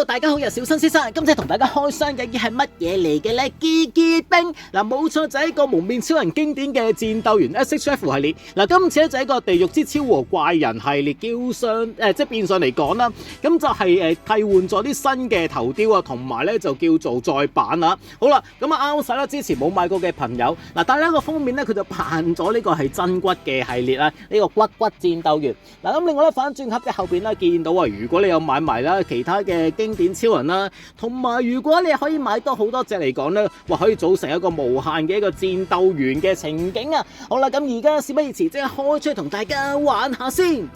Hello， 大家好，又小新先生，今次同大家開箱嘅係乜嘢嚟嘅呢？機機兵嗱，冇錯就係一個蒙面超人經典嘅戰鬥員 SHF 系列。嗱，今次咧就係一個地獄之超和怪人系列，即係變相嚟講啦，咁就係替換咗啲新嘅頭雕啊，同埋咧就叫做再版啊。好啦，咁啊啱晒啦，之前冇買過嘅朋友嗱，但係呢個封面咧佢就扮咗呢個係真骨嘅系列啦，呢個骨戰鬥員嗱。咁另外咧反轉盒嘅後邊咧見到啊，如果你有買埋啦其他嘅經典超人啦，同埋如果你可以買多好多隻嚟講咧，哇可以組成一個無限嘅一個戰鬥員嘅情景啊！好啦，咁而家事不宜遲，即刻開出去同大家玩下先。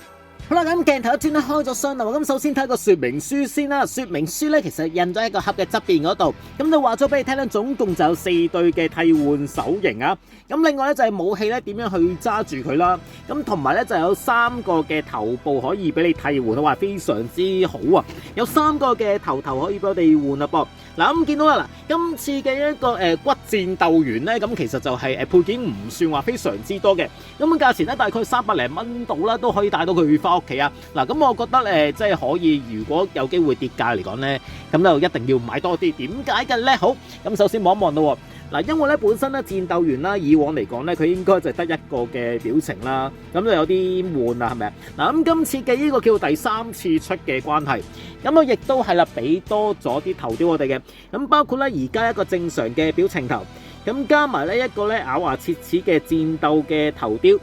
好啦，咁鏡頭一轉咧開咗箱啦，咁首先睇個說明書先啦。說明書咧其實印咗喺個盒嘅側邊嗰度，咁就話咗俾你聽咧，總共就有4對嘅替換手型啊。咁另外咧就係武器咧點樣去揸住佢啦，咁同埋咧就有3個嘅頭部可以俾你替換，話非常之好啊！有3個嘅頭可以俾我哋換啦噃。嗱，咁見到啦，嗱，今次嘅一個骨戰鬥員咧，咁其實就係配件唔算話非常之多嘅，咁價錢咧大概300零蚊到啦，都可以帶到佢翻屋企啊！嗱，咁我覺得即係可以，如果有機會跌價嚟講咧，咁就一定要買多啲。點解嘅咧？好，咁首先望一望咯。嗱，因為咧本身咧戰鬥員啦，以往嚟講咧，佢應該就得一個嘅表情啦，咁就有啲悶啦，係咪啊？嗱，咁今次嘅呢個叫第3次出嘅關係，咁我亦都係啦，俾多咗啲頭雕我哋嘅，咁包括咧而家一個正常嘅表情頭，咁加埋咧一個咧咬牙切齒嘅戰鬥嘅頭雕，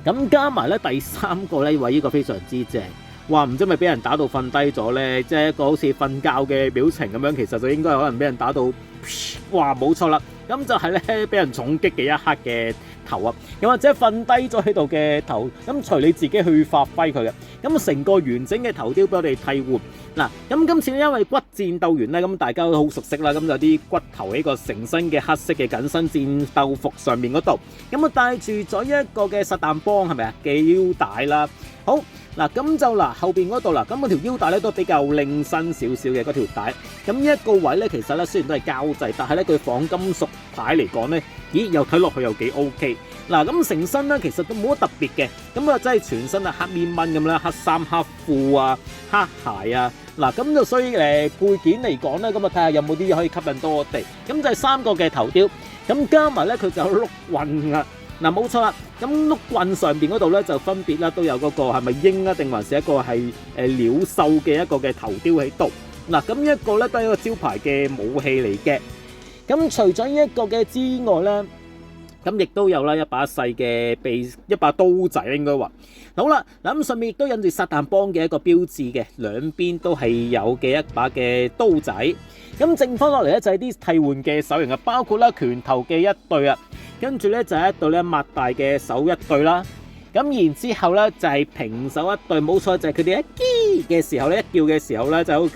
咁加埋咧第3個咧，話呢個非常之正。話唔知咪俾人打到瞓低咗呢，即係一個好似瞓覺嘅表情咁樣，其實就應該可能俾人打到，哇冇錯啦，咁就係咧俾人重擊嘅一刻嘅頭啊，又或者瞓低咗喺度嘅頭，咁隨你自己去發揮佢嘅，咁成個完整嘅頭雕俾我哋替換。嗱，咁今次因為骨戰鬥員咧，咁大家都好熟悉啦，咁就有啲骨頭喺個成身嘅黑色嘅緊身戰鬥服上面嗰度，咁啊帶住咗一個嘅實彈幫係咪啊嘅腰帶啦，好。嗱，咁就後邊嗰度啦，咁嗰條腰帶咧都比較拎身少少嘅嗰條帶，咁呢一個位咧其實咧雖然都係膠製，但係咧佢仿金屬牌嚟講咧，咦又睇落去又幾 OK。嗱，咁成身咧其實都冇乜特別嘅，咁啊真係全身啊黑面蚊咁啦，黑衫黑褲啊，黑鞋啊，嗱咁就所以配件嚟講咧，咁啊睇下有冇啲嘢可以吸引到我哋，咁就係3個嘅頭雕，咁加埋咧佢就有碌棍啊。嗱，冇錯啦，咁碌棍上邊嗰度咧就分別啦，都有嗰個係咪鷹啊，定還是一個係鳥獸嘅一個嘅頭雕喺度。嗱，咁一個咧都係一個招牌嘅武器嚟嘅。咁除咗呢一個嘅之外咧，咁亦都有啦一把細嘅一把刀仔應該話。好啦，嗱咁上面亦都印住撒旦幫嘅一個標誌嘅，兩邊都係有嘅一把嘅刀仔。咁剩翻落嚟咧就係啲替換嘅手型啊，包括啦拳頭嘅一對啊。跟住咧就係一對咧擘大嘅手一對啦，咁然之後咧就係平手一對，冇錯就係佢哋一嘅時候咧一叫嘅時候咧就有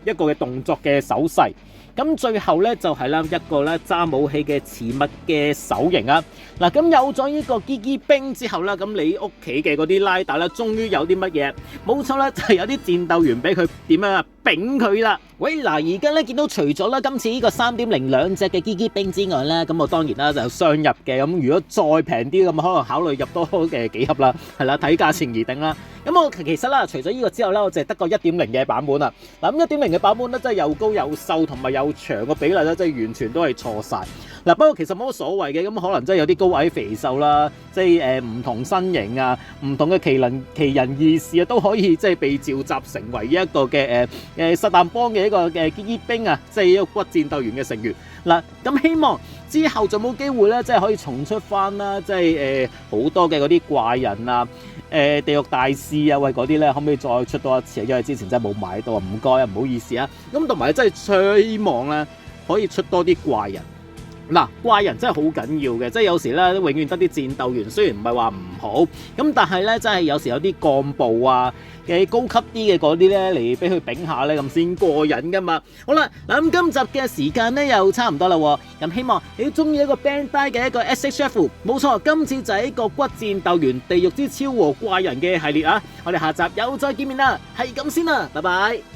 一個嘅動作嘅手勢，咁最後咧就係啦一個咧揸武器嘅持物嘅手型啊。嗱，咁有咗呢個機機兵之後啦，咁你屋企嘅嗰啲拉打咧終於有啲乜嘢？冇錯啦，就係有啲戰鬥員俾佢點樣啊丙佢啦。喂，嗱而家咧見到除咗啦今次呢個3.0兩隻嘅機機兵之外咧，咁我當然啦就雙入嘅，咁如果再平啲咁可能考慮入多嘅幾盒啦，係啦睇價錢而定啦。咁我其實啦除咗呢個之後咧，我淨係得個 1.0 嘅版本啦。嗱咁 1.0 嘅版本咧真係又高又瘦同埋又長個比例咧，真係完全都係錯晒。嗱，不過其實冇乜所謂嘅，咁可能真係有啲高矮肥瘦啦，即係唔同身形啊，唔同嘅奇人異士啊，都可以即係被召集成為一個嘅實彈幫嘅一個嘅機機兵啊，即係一個骨戰鬥員嘅成員。嗱，咁希望之後仲冇機會咧，即係可以重出翻啦，即係好多嘅嗰啲怪人啊，地獄大師啊，喂嗰啲咧，可唔可以再出多一次啊？因為之前真係冇買到啊，唔該啊，唔好意思啊。咁同埋真係希望咧，可以出多啲怪人。嗱，怪人真係好緊要嘅，即係有時咧，永遠得啲戰鬥員，雖然唔係話唔好，咁但係咧，真係有時有啲幹部啊嘅高級啲嘅嗰啲咧嚟俾佢丙下咧，咁先過癮噶嘛。好啦，嗱咁今集嘅時間咧又差唔多啦，咁希望你中意一個 Bandai 嘅一個 SHF， 冇錯，今次就係一個骨戰鬥員地獄之超和怪人嘅系列啊！我哋下集又再見面啦，係咁先啦，拜拜。